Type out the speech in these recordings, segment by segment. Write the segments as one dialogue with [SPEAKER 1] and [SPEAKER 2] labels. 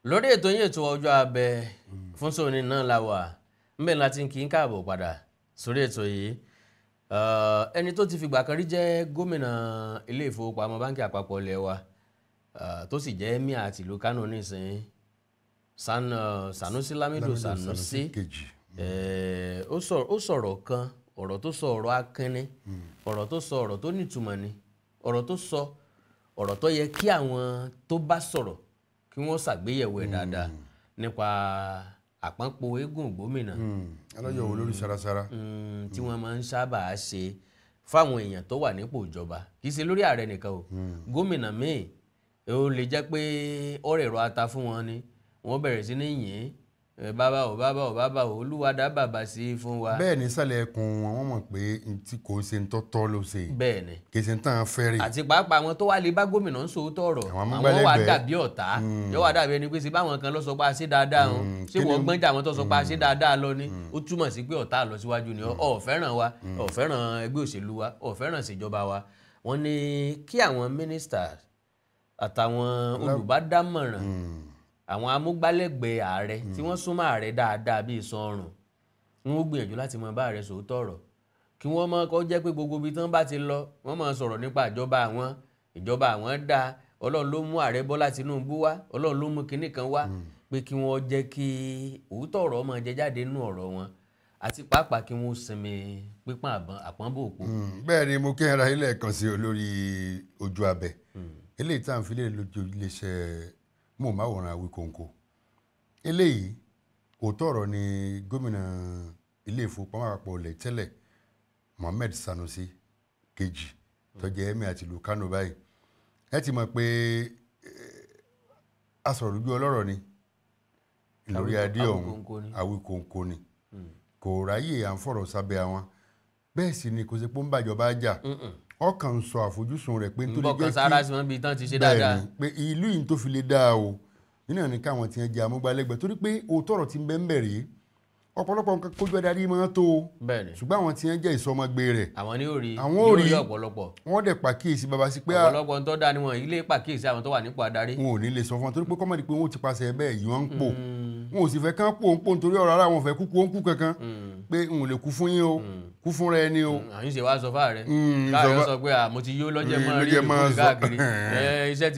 [SPEAKER 1] lórí ètò yín ètò ọjọ́ abẹ fún sóní náà la wà ńbẹ̀ láti kí n káàbọ̀ padà sórí ètò yìí ẹni tó ti fìgbà kan rí jẹ́ gómìnà ilé ìfowópamọ́ báńkì àpapọ̀ ilẹ̀ wa tó sì jẹ́ emir àti ìlú Kánò nísìnyí Sanusi Lamido Sanusi ó sọ̀rọ̀ kan ọ̀rọ̀ tó sọ ọ̀rọ̀ akínní ọ̀rọ̀ tó sọ ọ̀rọ̀ tó nítumọ̀ ni ọ̀rọ̀ tó sọ ọ̀rọ̀ tó yẹ kí àwọn tó bá sọ̀rọ̀ kí wọ́n ṣàgbéyẹ̀wò ẹ̀ dáadáa nípa àpọ́npọ̀ eégún gómìnà
[SPEAKER 2] alájọ wo lórí sarasara
[SPEAKER 1] tí wọ́n máa ń sábà ṣe fáwọn èèyàn tó wà nípò ìjọba kì í ṣe lórí ààrẹ nìkan o gómìnà míì ó lè jẹ́ pé ọ̀rẹ́ ẹ̀rọ ata fún wọn ni wọ́n bẹ̀rẹ̀ sí ní yìn bàbá ò olúwa dá bàbá sí fún wa.
[SPEAKER 2] bẹ́ẹ̀ ni sálẹ̀ ẹkùn wọ́n mọ̀ pé tí kò ṣe ń tọ́tọ́ ló ṣe
[SPEAKER 1] bẹ́ẹ̀ ni
[SPEAKER 2] kì í ṣe ń tàn fẹ́rẹ̀.
[SPEAKER 1] àti pàápàá àwọn tó wá lè bá gómìnà ń sòótọ́ ọ̀rọ̀ àwọn wà dàbí ọ̀tá yóò wá dàbí ẹni pé ṣe báwọn kan lọ sọ pé a ṣe dáadáa o ṣé wọ́n gbọ́njà àwọn tó sọ pé a ṣe dáadáa lọ ni ó túmọ̀ sí pé ọ̀tá lọ síwájú ni ó fẹ́ràn wa ó fẹ́ràn ẹgbẹ́ òṣèlú wa ó fẹ́ràn ìṣèjọba wa wọ́n ní kí àwọn mínísítà àtàwọn olùbádámọ̀ràn àwọn amúgbálẹ́gbẹ̀ẹ́ ààrẹ tí wọ́n súnmọ́ ààrẹ dáadáa bíi iṣan ọrùn wọn ó gbìyànjú láti mọ bá ààrẹ sòótọ́ ọ̀rọ̀ kí wọ́n mọ̀ kó jẹ́ pé gbogbo ibi tí wọ́n bá ti lọ wọ́n máa sọ̀rọ̀ nípa ìjọba àwọn dáa ọlọ́run ló mú ààrẹ Bọ́lá Tinubu wá ọlọ́run ló mú kinní kan wá pé kí wọ́n jẹ́ kí òótọ́ ọ̀rọ̀ máa jẹ jáde nínú ọ̀rọ̀ wọn àti pàápàá kí wọ́n sinmi pípọ́n àpọ́nbò òpó.
[SPEAKER 2] bẹ́ẹ̀ ni mo kẹ́ra ilé kan sí olórí ojú abẹ eléyìí tá à ń fi lè lójú iléeṣẹ́ mo máa wòran Awikonko eléyìí òótọ́ ọ̀rọ̀ ni gómìnà ilé ìfowópamọ́ àpapọ̀ ilẹ̀ tẹ́lẹ̀ Mohammed Sanusi kejì tó jẹ́ emir àti ìlú Kánò báyìí ẹ ti mọ̀ pé asọ̀rọ̀ lójú ọlọ́rọ̀ ni lórí adé ọ̀hún Awikonko ni kò ráyè à ń fọ̀rọ̀ sábẹ́ àwọn bẹ́ẹ̀ sì ni kò sí pé ń bàjọba jà ọkàn ń sọ àfojúsùn rẹ̀ pé nítorí jẹ́ kí
[SPEAKER 1] bọ́kàn sára sí wọn bí tán ti ṣe dáadáa
[SPEAKER 2] pé ìlú yìí tó fi lè dáa o nínú ní káwọn ti ń jẹ amúgbálẹ́gbẹ̀ẹ́ torí pé òótọ́ ọ̀rọ̀ ti ń bẹ́ẹ̀ bẹ̀rẹ̀ ọ̀pọ̀lọpọ̀ nǹkan kójú adarí máa tó o ṣùgbọ́n àwọn ti ń jẹ́ ìsọmọgbé rẹ̀
[SPEAKER 1] àwọn ní òrí ọ̀pọ̀lọpọ̀
[SPEAKER 2] wọ́n dẹ̀ pàkíyèsí baba sí pé
[SPEAKER 1] ọ̀pọ̀lọpọ̀ ń tọ́ da ni wọn ilé pàkíyèsí àwọn tó wà nípò adarí.
[SPEAKER 2] wọn ò ní lè sọ fún wọn torí pé kọ́mọ̀dé pé wọ́n ti pàṣẹ bẹ́ẹ̀ yìí wọ́n ń pò wọn ò sì fẹ́ kán pò ń pò nítorí ọ̀rọ̀ ara wọn fẹ́ kúkú ó ń kú kankan pé n ò lè kú fún yín o kú fún rẹ ni o.
[SPEAKER 1] àyìn ṣe wá sọ fáà rẹ káàrẹ sọ pé mo ti yó lọ́jẹ́ mọ́ rí ìlú káàkiri iṣẹ́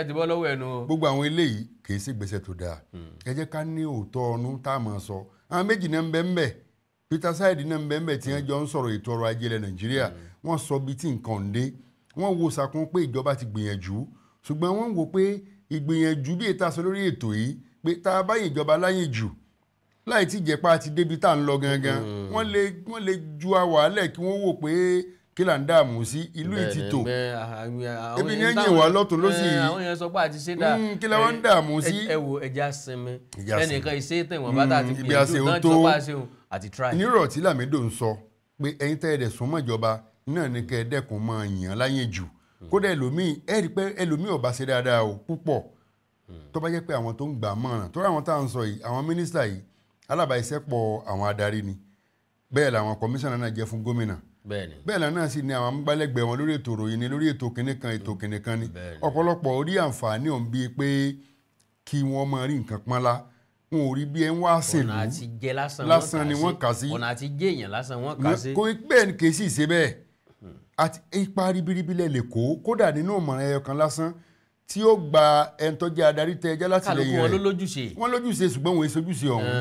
[SPEAKER 1] ti bọ́ lọ́wọ́ ẹnu o.
[SPEAKER 2] gbogbo àwọn eléyìí kì í sí gbèsè tó dáa ẹ jẹ́ ká ní òótọ́ ọ̀nù tá a máa sọ àwọn méjì náà ń bẹ ń bẹ Peter Saidi náà ń bẹ ń bẹ tí wọ́n jọ ń sọ̀rọ̀ ètò ọrọ̀ ajé ilẹ̀ Nàìjíríà wọ́n sọ bí tí nǹkan ń dé wọ́n wo sàkún pé ìjọba ti gbìyànjú ṣùgbọ́n wọ́n wò pé ìgbìyànjú bí ètò àṣọ lórí ètò yìí pé tá a bá ìjọba láyè jù láì tí ìjẹ́pá ti débi tá à ń lọ gangan wọ́n lè ju àwàálẹ̀ kí wọ́n wò pé kí là ń dààmú sí ìlú ìtìtò ebi ní ẹ̀yìn wà lọ́tún ló sì
[SPEAKER 1] àwọn yẹn sọ pé àti ṣe dáa
[SPEAKER 2] kí la wọ́n ń dààmú sí.
[SPEAKER 1] ẹ wo ẹja sinmi ẹnìkan ìṣe tẹ̀wọ̀n bá tà ti gbìyànjú náà ti sọ pé a ṣeun àti try.
[SPEAKER 2] nírọ̀ tí Lamido ń sọ pé ẹ̀yin tẹ́ ẹ̀dẹ̀ súnmọ́ ìjọba náà ní kẹ́ ẹ dẹ́kun máa yàn láyé jù kódà ẹlòmíì ẹ rí i pé ẹlòmíì ò bá ṣe dáadáa o púpọ̀ tó bá jẹ́ pé àwọn tó ń gbà mọ̀ràn tó ráwọn tá à ń sọ yìí àwọn mínísítà yìí alábàáṣiṣẹ́pọ̀ àwọn adarí ni bẹ́ẹ̀ làwọn kọmíṣánná náà jẹ́ fún gómìnà bẹ́ẹ̀ làwọn náà sì ní àwọn amúgbálẹ́gbẹ̀ẹ́ wọn lórí ètò ìròyìn ni lórí ètò kìnìkan ni ọ̀pọ̀lọpọ̀ orí àǹfààní ọ̀hún bíi pé kí wọ́n máa rí nǹkan pọ́nlá wọn ò rí bí ẹ ń wá sèlú
[SPEAKER 1] ọ̀nà àti jẹ
[SPEAKER 2] lásán ni wọ́n kà sí
[SPEAKER 1] ọ̀nà àti jẹ èèyàn lásán wọ́n kà sí.
[SPEAKER 2] kò bẹ́ẹ̀ ni kì í sì ṣe bẹ́ẹ̀ àti ipa ribiribi lẹ̀ lè kó kódà nínú ọ̀mọ̀ràn ẹyọ kan lásán tí ó gba ẹni tó jẹ́ adarí tẹ ẹjẹ́ láti lẹ́yìn rẹ̀
[SPEAKER 1] kálukú wọn ló lójúṣe.
[SPEAKER 2] wọ́n lójúṣe ṣùgbọ́n wọn èsojúṣe ọ̀hún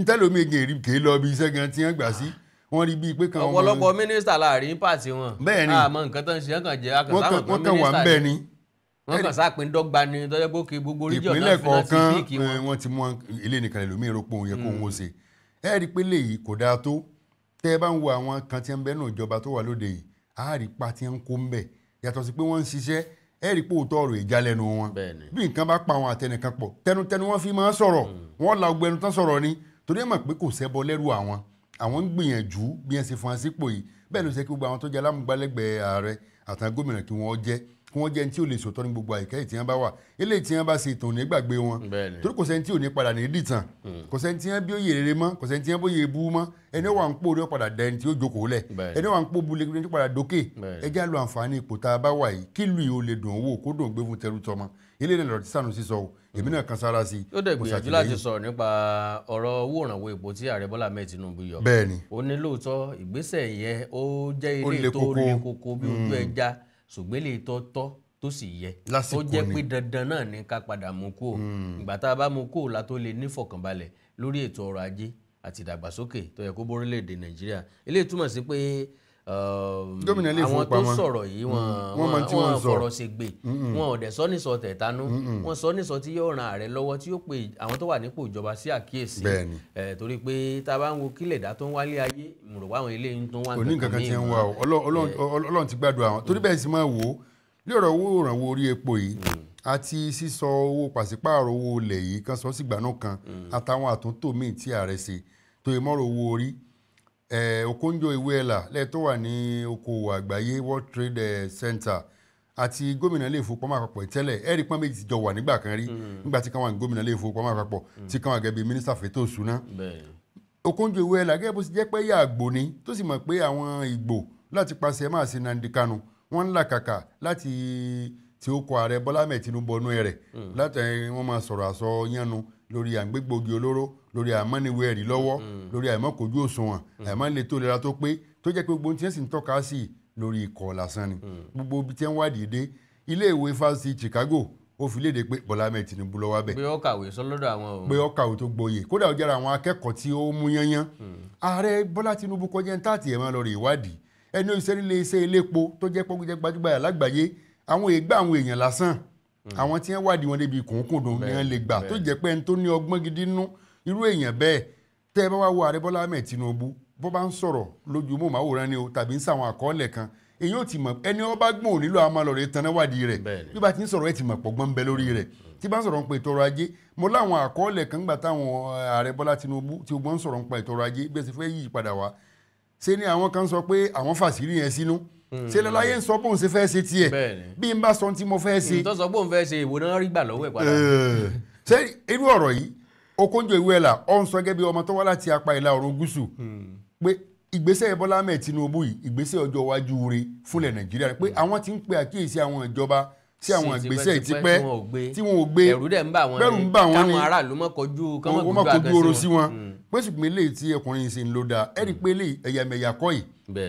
[SPEAKER 2] ntẹ́lómi ègè kèé lọ bí iṣẹ́ gan tí wọ́n gbà sí wọ́n rí bíi pé kan wọn.
[SPEAKER 1] ọ̀pọ̀lọpọ̀ mínísítà láàrin pàtì wọn.
[SPEAKER 2] bẹ́ẹ̀ ni
[SPEAKER 1] àmọ́ nǹkan tó ń ṣe kàn jẹ́ akànsáwọn
[SPEAKER 2] wọ́n kàn wà ń bẹ́ẹ̀ ni.
[SPEAKER 1] wọ́n kàn sápin dọ́gba ni tọ́jú pé kí gbogbo oríjọ́
[SPEAKER 2] ìpínlẹ̀
[SPEAKER 1] náà fi náà ti píìkì
[SPEAKER 2] kọ̀ọ̀kan
[SPEAKER 1] wọn.
[SPEAKER 2] wọ́n ti mú ilé nìkan lómi ìrọ́pò òun yẹ kó òun ó ṣe. ẹ rí i pé léyìí kò dáa tó tẹ́ ẹ bá ń wo àwọn kan tí ń bẹ nínú ìjọba tó wà lóde yìí á rí pa tí ń kó ń bẹ̀ yàtọ̀ sí pé wọ́n ń ṣiṣẹ́ ẹ rí pé òótọ́ ọ̀rọ̀ ìjà lẹ́nu wọn bí nǹkan bá pa àwọn àtẹnìkan pọ̀ tẹnutẹnu wọn fi máa ń sọ̀rọ̀ wọn la ọgbẹnu tán sọ̀rọ̀ ni torí ẹ mọ̀ pé kò sẹ́bọ lẹ́rù àwọn ń gbìyànjú bí ẹ ṣe fún wọn sípò yìí bẹ́ẹ̀ ló ṣe kí gbogbo àwọn tó jẹ́ alámúgbálẹ́gbẹ̀ẹ́ ààrẹ àtàwọn gómìnà kí wọ́n jẹ́ kí wọ́n jẹ́ ní tí ò lè sòtọ́ ní gbogbo àyíká tí wọ́n bá wà eléyìí tí wọ́n bá ṣe ìtàn ní gbàgbé wọn torí kò sẹ́ni tí ò ní padà ní dìtàn kò sẹ́ni tí wọ́n bí òye rere mọ́ kò sẹ́ni tí wọ́n bóye bú mọ́ ẹni wà ń pò ní padà dẹ ẹni tí ó jókòó lẹ̀ ẹni wà ń pò bu lẹ́gbẹ̀ẹ́ ní padà dókè ẹ já lo àǹfààní ipò tá a bá wà yìí kí lu ò lè dùn owó kó dùn gbé fún tẹrú tọmọ eléyìí lọ́rọ̀ tí Sanusi sọ èmi náà kan sára sí i.
[SPEAKER 1] ó dẹ̀ gbìyànjú láti sọ̀rọ̀ nípa ọ̀rọ̀ owó ìrànwọ́ epo tí ààrẹ Bọ́lá Ahmed Tinubu yọ.
[SPEAKER 2] bẹ́ẹ̀ni
[SPEAKER 1] ó ní lóòótọ́ ìgbésẹ̀ yẹn ó jẹ́ ilé tó le koko bí ojú ẹja ṣùgbọ́n ilé tó tọ́ tó sì yẹ tó jẹ́ pé dandan náà ní ká padà mú kó ìgbà tá a bá mú kó la tó lè nífọ̀kànbalẹ̀ lórí ètò ọrọ̀ ajé àti ìdàgbàsókè tó yẹ kó bórílẹ̀-èdè Nàìjíríà eléyìí túmọ̀ sí pé àwọn tó sọ̀rọ̀ yìí wọ́n fọ̀rọ̀ ṣègbè wọn ò dẹ̀ sọ nísọ tẹ̀tánú wọ́n sọ nísọ tí yóò ran ààrẹ lọ́wọ́ tí yóò pe àwọn tó wà nípò ìjọba sí àkíyèsí torí pé tá a bá ń wo kílẹ̀ dá tó ń wálé ayé mùrùwá àwọn ilé ń tó ń wá
[SPEAKER 2] nǹkan tí ń wá Ọlọ́run ti gbàdúrà àwọn torí bẹ́ẹ̀ sì máa wò ó ní ọ̀rọ̀ owó ìrànwọ́ orí epo yìí àti sísọ owó pàṣípààrọ̀ owó ilẹ̀ yìí kan sọ sígbà náà kan àtàwọn àtúntò míì tí ààrẹ ṣe tó yẹ mọ́rọ̀ owó orí Okonjo-Iweala lẹ́ẹ̀ tó wà ní okòwò àgbáyé World Trade Center àti gómìnà ilé ìfowópamọ́ àpapọ̀ tẹ́lẹ̀ ẹ̀rí pọ́n méjì ti jọ wà nígbà kan rí nígbà tí káwọn gómìnà ilé ìfowópamọ́ àpapọ̀ tí káwọn gẹ́gẹ́ bíi mínísítà fètò òṣùná. Okonjo-Iweala gẹ́gẹ́ bó ti jẹ́ pé yàgbò ni tó sì mọ̀ pé àwọn Ìgbò láti pàṣẹ máa ṣe Nnamdi Kanu wọ́n ń làkàkà láti tí ó kọ ààrẹ Bọ́lá Ahmed Tinubu ọnú rẹ̀ láti wọ́n máa sọ̀rọ̀ àsọ yánu lórí àgbégbògi olóró lórí àmọ́niwẹ̀ẹ́rì lọ́wọ́ lórí àìmọ́kojú òṣùwọ̀n àìmọ́lẹ̀ tó lera tó pé tó jẹ́ pé gbogbo ohun tí wọ́n sì ń tọ́ka sí lórí ikọ̀ lásán ni gbogbo ibi tí wọ́n wádìí dé iléèwé fásitì Chicago ó fi léde pé Bọ́lá Ahmed Tinubu ló wà bẹ̀.
[SPEAKER 1] pé ó kàwé sọlọ́dọ̀ àwọn o.
[SPEAKER 2] pé ó kàwé tó gboyè kódà ó jára àwọn akẹ́kọ̀ọ́ tí ó mú yányán ààrẹ Bọ́lá Tinubu kọjá ní táàtì ẹ̀ máa lọ rè ìwádìí ẹni òṣìṣẹ́ nílé iṣẹ́ elépo tó jẹ́ pọ́nkú jẹ́ gbajúgbajà lágbàáyé àwọn èègbà àwọn èèyàn lásán àwọn tí wọ́n wádìí wọn débi kùnkùndùn ni wọ́n lè gbà tó jẹ́ pé ẹni tó ní ọgbọ́n gidi nínú irú èèyàn bẹ́ẹ̀ tẹ́ ẹ bá wá wo ààrẹ Bọ́lá Ahmed Tinubu bó bá ń sọ̀rọ̀ lójú mọ́wòrán ni o tàbí ń sàwọn àkọọ́lẹ̀ kan èyí ò ti mọ̀ ẹni ó bá gbọ́n ò nílò àwọn amálọ̀rẹ́ tan náà wádìí rẹ̀ bí bá ti ń sọ̀rọ̀ ẹ ti mọ̀ pọ̀gbọ́n ń bẹ lórí rẹ̀ tí bá ń sọ̀rọ̀ ń pa ètò ọrọ̀ ajé mo láwọn àkọọ́lẹ̀ kan gbà táwọn ààrẹ Bọ́lá Tinubu tí wọ́n ń sọ̀rọ̀ ń pa ètò ọrọ̀ ajé bí ẹ ti fẹ́ yí padà wá ṣé ni àwọn kan sọ pé àwọn fàṣírí yẹn sínú ṣe lọ́láyé ń sọ bóun ṣe fẹ́ ṣe tiẹ̀ bí n bá sọ tí mo fẹ́ ṣe.
[SPEAKER 1] tó sọ bóun fẹ́ ṣe ìwò náà rí gbà lọ́wọ́ ẹ̀ padà.
[SPEAKER 2] ṣé irú ọ̀rọ̀ yìí Okonjo-Iweala ó ń sọ gẹ́gẹ́ bí ọmọ tó wá láti apá ìlà oòrùn gúúsù pé ìgbésẹ̀ Bọ́lá Ahmed Tinubu yìí ìgbésẹ̀ ọjọ́ iwájú rẹ̀ fúnlẹ̀ Nàìjíríà pé àwọn ti ń pe àkíyèsí àwọn ìjọba sí àwọn ìgbésẹ̀ ìtìpẹ́ tí wọn ò gbé
[SPEAKER 1] ẹ̀rù dẹ̀ ń bà wọ́n
[SPEAKER 2] ni
[SPEAKER 1] káwọn aráàlú mọ́ kojú
[SPEAKER 2] oró sí wọn pé ṣùgbọ́n eléyìí tí ọkùnrin ṣe ń lò dáa ẹ̀rí pé eléyìí ẹ̀yàmẹ̀yà kọ́ yìí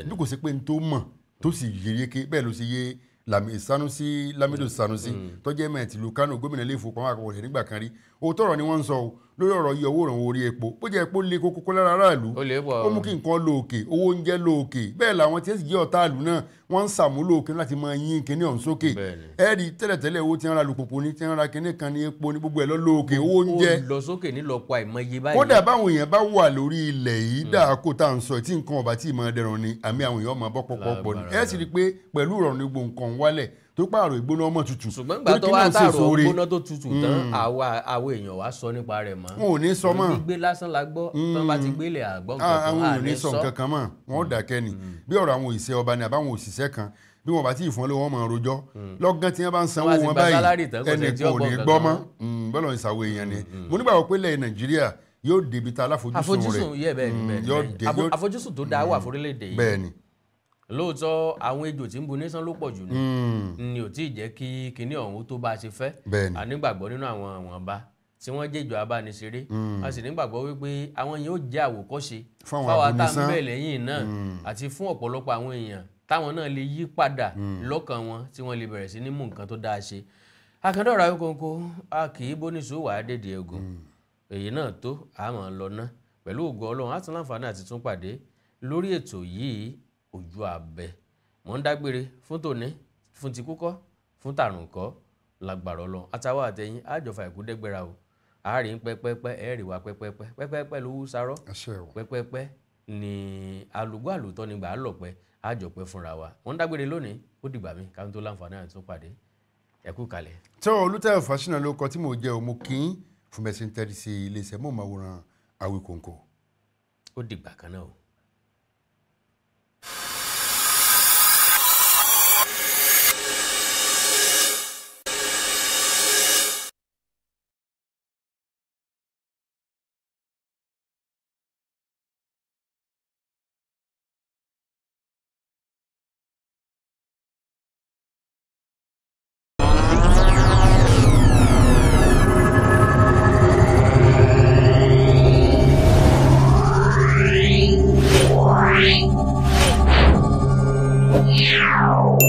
[SPEAKER 2] bí kò sí pé n tó mọ̀ tó sì yéyéké bẹ́ẹ̀ ló ṣe yé Lamido Sanusi tó jẹ́ mẹ́ẹ̀tì ìlú Kánò gómìnà ilé ìfowópamọ́ àpapọ̀ rẹ̀ nígbà kan rí òótọ́ ọ̀rọ̀ ni wọ́n ń sọ lórí ọ̀rọ̀ yíyọ owó ìrànwọ́ orí epo bó jẹ́ epo lé kókó lára aráàlú ó mú kí nǹkan lọ òkè owó oúnjẹ lọ òkè bẹ́ẹ̀ làwọn tí ó sì jẹ́ ọ̀tá àlù náà wọ́n ń sàmúlò òkè láti máa yín kíní ọ̀hún sókè ẹ̀ẹ́dì tẹ́lẹ̀tẹ́lẹ̀ owó tí wọ́n ra lùpùpù ní tí wọ́n ra kíní kan ní epo ní gbogbo ẹ̀ lọ òkè owó oúnjẹ
[SPEAKER 1] ó lọ sókè nílọ́pọ̀ àìmọye báyìí
[SPEAKER 2] kódà báwọn èèyàn bá wà lórí ilẹ̀ yìí dáàkó tá à ń sọ tí nǹkan ọ̀bà tí ì máa dẹrùn ni àmì àwọn èèyàn máa bọ́ pọ̀pọ̀ ni ẹ̀ sì rí i pé pẹ̀lú ìrọ̀rùn ní gbogbo nǹkan wálẹ̀ tó pààrọ̀ ìgbóná ọmọ tutù.
[SPEAKER 1] ṣùgbọ́n ìgbà tó wá tààrọ̀ ìgbóná tó tutù tán àwọn èèyàn wá sọ nípa rẹ̀ mọ́.
[SPEAKER 2] wọn ò ní sọ mọ́.
[SPEAKER 1] gbígbé lásán la gbọ́ tán bá ti gbélé àgbọ̀ nǹkan kan
[SPEAKER 2] àwọn ò ní sọ nǹkan kan mọ́ wọn ò dákẹ́ ni bí ọ̀rọ̀ àwọn òṣìṣẹ́ ọba ni àbáwọn òṣìṣẹ́ kan bí wọn bá tí ìfọ́n lé wọn máa rojọ́ lọ́gán tí wọ́n bá ń sanwó wọn báyìí ẹnì kan ò ní gbọ́ mọ́ bọ́lọ̀ ń sàwọ̀ èèyàn ni mo nígbàgbọ́ pé ilẹ̀ Nàìjíríà yóò débi ta aláfojúsùn rẹ̀
[SPEAKER 1] àfojúsùn tó dáa wà fórílẹ̀-èdè yìí
[SPEAKER 2] bẹ́ẹ̀ ni
[SPEAKER 1] lóòótọ́ àwọn ejò tí ń bu nísán ló pọ̀ jù ni ò tí ì jẹ́ kí kinní ọ̀hún tó bá a ṣe fẹ́ ànígbàgbọ́ nínú àwọn àwọnba tí wọ́n jẹ́jọ́ abániṣeré a sì nígbàgbọ́ wípé àwọn yẹn ó jẹ́ àwòkọ́ṣe fáwọn tá ń bẹ̀ lẹ́yìn náà àti fún ọ̀pọ̀lọpọ̀ àwọn èèyàn táwọn náà lè yí padà lọ́kàn wọn tí wọ́n lè bẹ̀rẹ̀ sí ní mú nǹkan tó dáa ṣe akandọ́ra Awíkonko a kì í bóníṣó wàá dèdè egun èyí náà tó àmọ́ lọ ná pẹ̀lú ògo Ọlọ́run á tún láǹfààní àti tún pàdé lórí ètò yìí ojú abẹ mọ̀ ń dágbére fún tòní fún ti kúkọ́ fún tàrùn kọ́ lágbára Ọlọ́run àtàwọn àtẹ̀yìn àjọfà ìkúdẹ́gbẹ́ra o àárín pẹ́pẹ́pẹ́ ẹ̀rì wa pẹ́pẹ́pẹ́ lówó sarọ́ pẹ́pẹ́pẹ́ ni alùgbò àlùtọ́ nígbà á lọ̀pẹ́ àjọpẹ́ fúnra wa wọ́n ń dágbére lónìí ó dìgbà mi káwọn tó láǹfààní àti tún pàdé ẹ kú kalẹ̀.
[SPEAKER 2] tó Olútáyọ̀ Fáṣínà ló kọ tí mo jẹ́ òmu kí n fún mẹ́sìn tẹ́lẹ̀ sí iléeṣẹ́ mọ́ọ̀máwòrán Awíkonko.
[SPEAKER 1] ó dìgbà kan náà o.
[SPEAKER 2] o.